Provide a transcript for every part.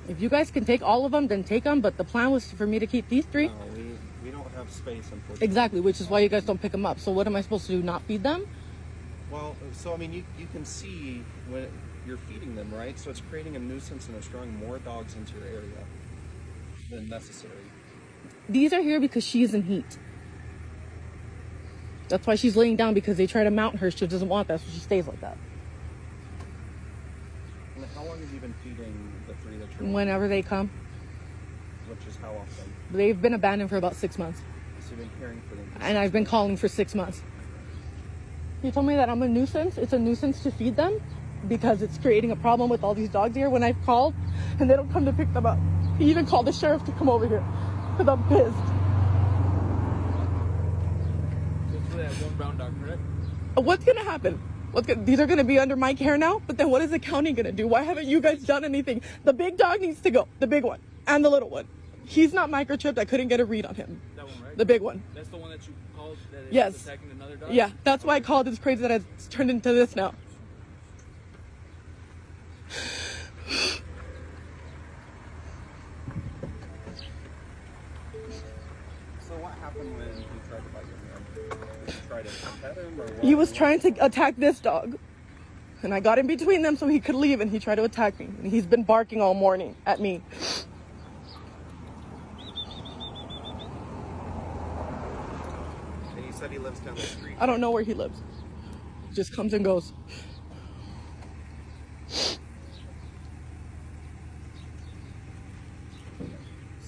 If you guys can take all of them, then take them. But the plan was for me to keep these 3. No, we don't have space, unfortunately. Exactly, which is why you guys don't pick them up. So what am I supposed to do? Not feed them? Well, so I mean, you can see when you're feeding them, right? So it's creating a nuisance and it's drawing more dogs into your area than necessary. These are here because she's in heat. That's why she's laying down, because they try to mount her. She doesn't want that, so she stays like that. And how long have you been feeding the 3 that you're... Whenever they come. Which is how often? They've been abandoned for about 6 months. So you've been caring for them. And I've been calling for 6 months. He told me that I'm a nuisance. It's a nuisance to feed them because it's creating a problem with all these dogs here. When I've called and they don't come to pick them up. He even called the sheriff to come over here because I'm pissed. That one brown dog, correct? What's going to happen? These are going to be under my care now, but then what is the county going to do? Why haven't you guys done anything? The big dog needs to go. The big one. And the little one. He's not microchipped. I couldn't get a read on him. That one, right? The big one. That's the one that you called that is Yes. attacking another dog? Yeah, that's why I called. It's crazy that it's turned into this now. So what happened when he tried to bite your hand? Did you try to pet him or what? He was trying to attack this dog. And I got in between them so he could leave, and he tried to attack me. And he's been barking all morning at me. And you said he lives down the street. I don't know where he lives. Just comes and goes.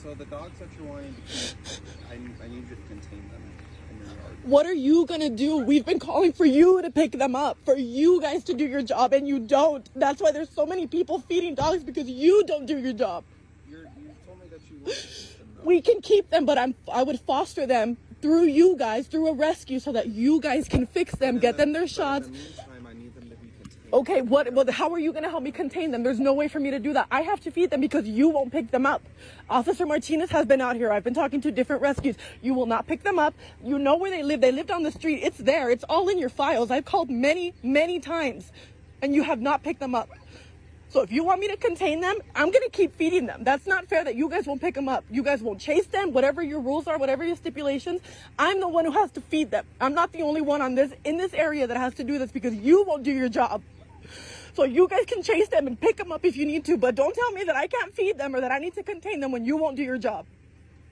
So the dogs that you're wanting to keep, I need you to contain them in your yard. What are you gonna do? We've been calling for you to pick them up, for you guys to do your job, and you don't. That's why there's so many people feeding dogs, because you don't do your job. You told me that you wanted to keep them. We can keep them, but I would foster them through you guys, through a rescue, so that you guys can fix them, get them their shots. In the meantime, I need them to be contained. Okay, well, how are you going to help me contain them? There's no way for me to do that. I have to feed them because you won't pick them up. Officer Martinez has been out here. I've been talking to different rescues. You will not pick them up. You know where they live. They lived on the street. It's there. It's all in your files. I've called many, many times, and you have not picked them up. So if you want me to contain them, I'm going to keep feeding them. That's not fair that you guys won't pick them up. You guys won't chase them, whatever your rules are, whatever your stipulations. I'm the one who has to feed them. I'm not the only one in this area that has to do this, because you won't do your job. So you guys can chase them and pick them up if you need to, but don't tell me that I can't feed them or that I need to contain them when you won't do your job.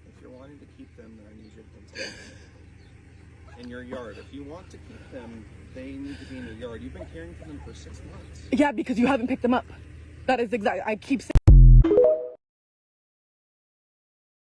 If you're wanting to keep them, then I need you to contain them in your yard. If you want to keep them, they need to be in your yard. You've been caring for them for 6 months. Yeah, because you haven't picked them up. That is exactly, I keep saying